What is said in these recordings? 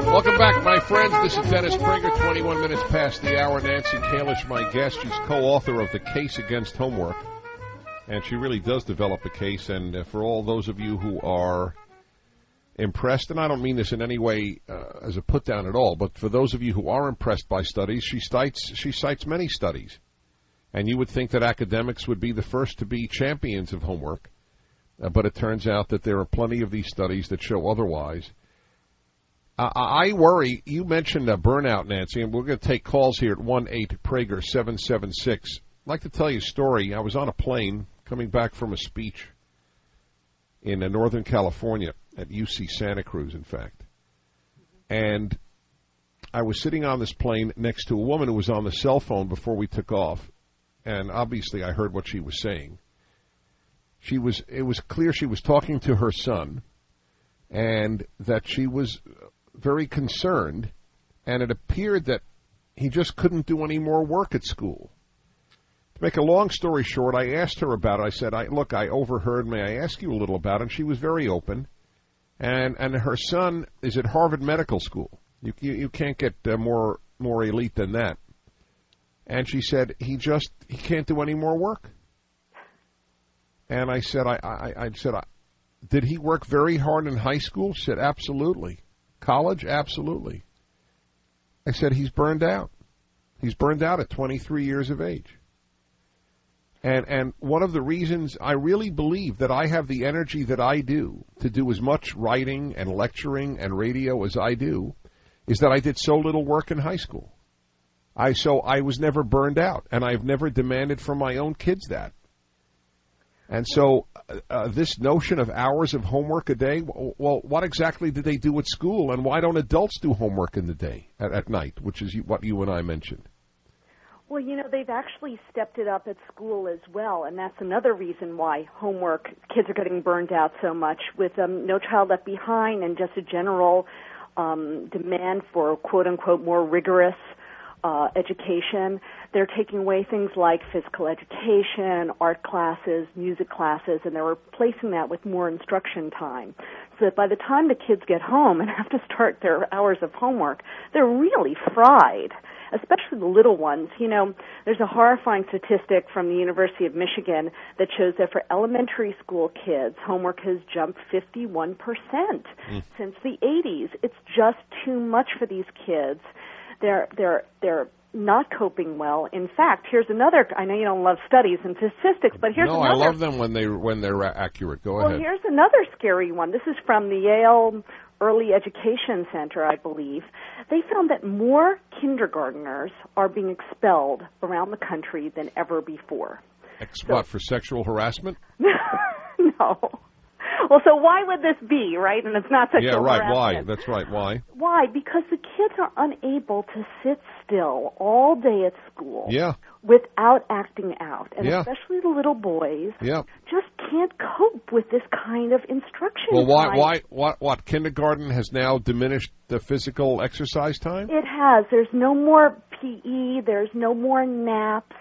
Welcome back, my friends. This is Dennis Prager, 21 minutes past the hour. Nancy Kalish, my guest. She's co-author of The Case Against Homework, and she really does develop a case. And for all those of you who are impressed, and I don't mean this in any way as a put-down at all, but for those of you who are impressed by studies, she cites many studies. And you would think that academics would be the first to be champions of homework, but it turns out that there are plenty of these studies that show otherwise. I worry. You mentioned burnout, Nancy, and we're going to take calls here at 1-8-PRAGER-776. I'd like to tell you a story. I was on a plane coming back from a speech in Northern California at UC Santa Cruz, in fact. And I was sitting on this plane next to a woman who was on the cell phone before we took off, and obviously I heard what she was saying. It was clear she was talking to her son, and that she was very concerned, and it appeared that he just couldn't do any more work at school. To make a long story short, I asked her about it. I said, look, I overheard, may I ask you a little about it? And she was very open. And her son is at Harvard Medical School. You can't get more elite than that. And she said, he can't do any more work. And I said, did he work very hard in high school? She said, absolutely. College? Absolutely. I said, he's burned out. He's burned out at 23 years of age. And one of the reasons I really believe that I have the energy that I do to do as much writing and lecturing and radio as I do is that I did so little work in high school. So I was never burned out, and I've never demanded from my own kids that. And so this notion of hours of homework a day, well, what exactly did they do at school, and why don't adults do homework in the day, at night, which is what you and I mentioned? Well, they've actually stepped it up at school as well, and that's another reason why kids are getting burned out so much with No Child Left Behind and just a general demand for, quote-unquote, more rigorous education. They're taking away things like physical education, art classes, music classes, and they're replacing that with more instruction time. So that by the time the kids get home and have to start their hours of homework, they're really fried, especially the little ones. There's a horrifying statistic from the University of Michigan that shows that for elementary school kids, homework has jumped 51% since the 80s. It's just too much for these kids. They're not coping well. In fact, here's another. I know you don't love studies and statistics, but here's another. No, I love them when they're accurate. Go ahead. Well, here's another scary one. This is from the Yale Early Education Center, I believe. They found that more kindergartners are being expelled around the country than ever before. What, for sexual harassment? No. Well, so why would this be, right? And it's not sexual harassment. Yeah, right. Why? That's right. Why? Why? Because the kids are unable to sit still all day at school without acting out. And especially the little boys just can't cope with this kind of instruction. Well, what? Kindergarten has now diminished the physical exercise time? It has. There's no more PE. There's no more naps.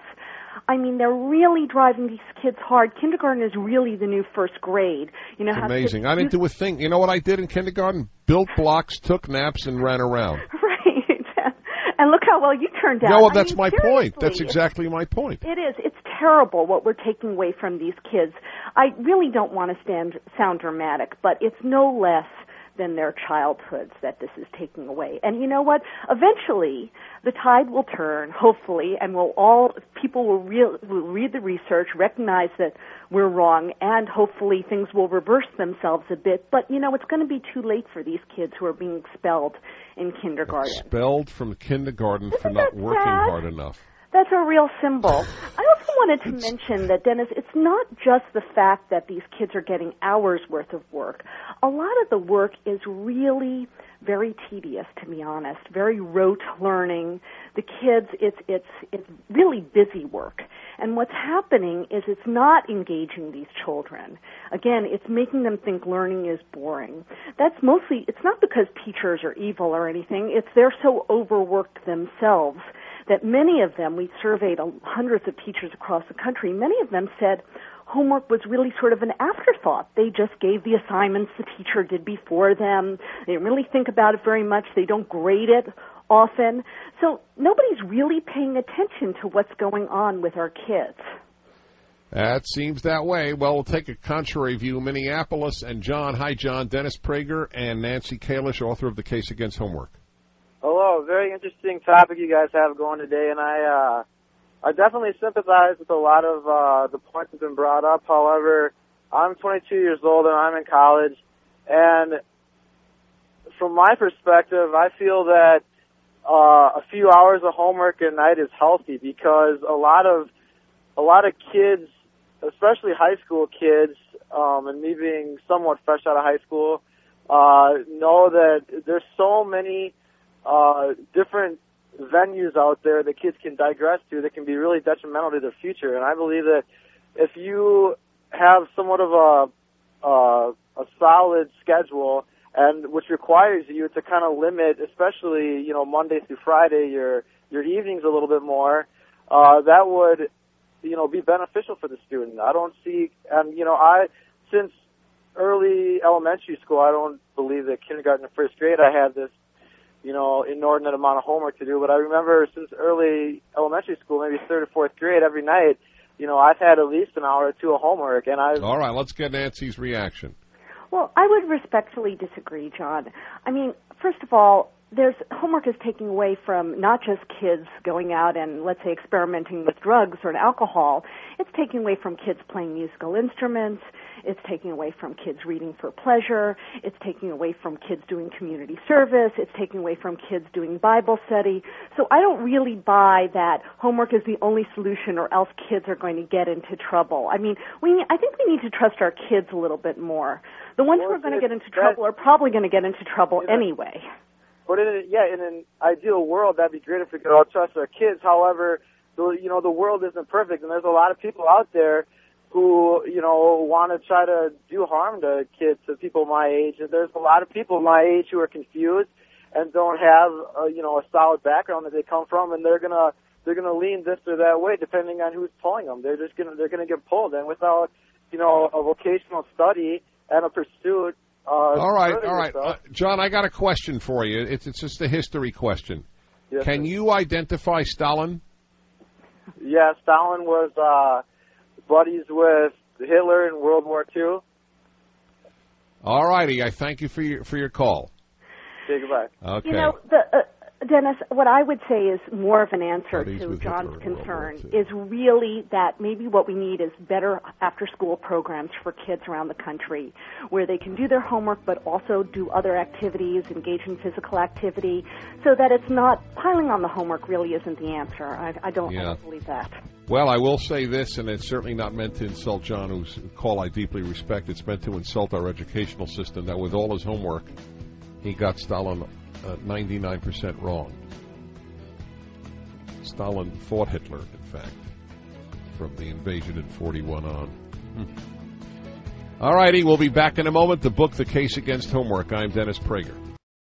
I mean, they're really driving these kids hard. Kindergarten is really the new first grade. It's amazing. I didn't do a thing. You know what I did in kindergarten? Built blocks, took naps, and ran around. Right. And look how well you turned out. No, well, that's my point. That's exactly my point. It is. It's terrible what we're taking away from these kids. I really don't want to sound dramatic, but it's no less than their childhoods that this is taking away. And you know what? Eventually, the tide will turn, hopefully, and people will read the research, recognize that we're wrong, and hopefully things will reverse themselves a bit. But, it's going to be too late for these kids who are being expelled in kindergarten. Expelled from kindergarten for not working hard enough. That's a real symbol. I also wanted to mention that, Dennis, it's not just the fact that these kids are getting hours worth of work. A lot of the work is really very tedious, to be honest, very rote learning. The kids, it's really busy work. And what's happening is it's not engaging these children. Again, it's making them think learning is boring. It's not because teachers are evil or anything. It's they're so overworked themselves that many of them, we surveyed hundreds of teachers across the country, many of them said, homework was really sort of an afterthought. They just gave the assignments the teacher did before them. They didn't really think about it very much. They don't grade it often. So nobody's really paying attention to what's going on with our kids. That seems that way. Well, we'll take a contrary view. Minneapolis and John. Hi, John. Dennis Prager and Nancy Kalish, author of The Case Against Homework. Hello. Very interesting topic you guys have going today, and I definitely sympathize with a lot of the points that have been brought up. However, I'm 22 years old and I'm in college, and from my perspective, I feel that a few hours of homework a night is healthy because a lot of kids, especially high school kids, and me being somewhat fresh out of high school, know that there's so many different venues out there that kids can digress to that can be really detrimental to their future. And I believe that if you have somewhat of a solid schedule, and which requires you to kind of limit, especially Monday through Friday, your evenings a little bit more, that would be beneficial for the student. I don't see, and since early elementary school, I don't believe that kindergarten and first grade I had this inordinate amount of homework to do, but I remember since early elementary school, maybe third or fourth grade, every night, I've had at least an hour or two of homework, and All right, let's get Nancy's reaction. Well, I would respectfully disagree, John. I mean, first of all, homework is taking away from not just kids going out and, let's say, experimenting with drugs or alcohol. It's taking away from kids playing musical instruments. It's taking away from kids reading for pleasure. It's taking away from kids doing community service. It's taking away from kids doing Bible study. So I don't really buy that homework is the only solution or else kids are going to get into trouble. I mean, I think we need to trust our kids a little bit more. The ones who are going to get into trouble are probably going to get into trouble anyway. But in an ideal world, that'd be great if we could all trust our kids. However, the world isn't perfect, and there's a lot of people out there who, want to try to do harm to kids, to people my age. And there's a lot of people my age who are confused and don't have, a solid background that they come from, and they're gonna lean this or that way depending on who's pulling them. They're gonna get pulled, and without, a vocational study and a pursuit. All right. John, I got a question for you. It's just a history question. Yes, Can you identify Stalin? Yeah, Stalin was buddies with Hitler in World War II. All righty. I thank you for your call. Okay, goodbye. Okay. Dennis, what I would say is more of an answer to John's concern is really that maybe what we need is better after-school programs for kids around the country where they can do their homework but also do other activities, engage in physical activity, so that it's not piling on the homework really isn't the answer. I don't believe that. Well, I will say this, and it's certainly not meant to insult John, whose call I deeply respect. It's meant to insult our educational system, that with all his homework, he got Stalin 99% wrong. Stalin fought Hitler, in fact, from the invasion in 41 on. All righty, we'll be back in a moment. The book, The Case Against Homework. I'm Dennis Prager.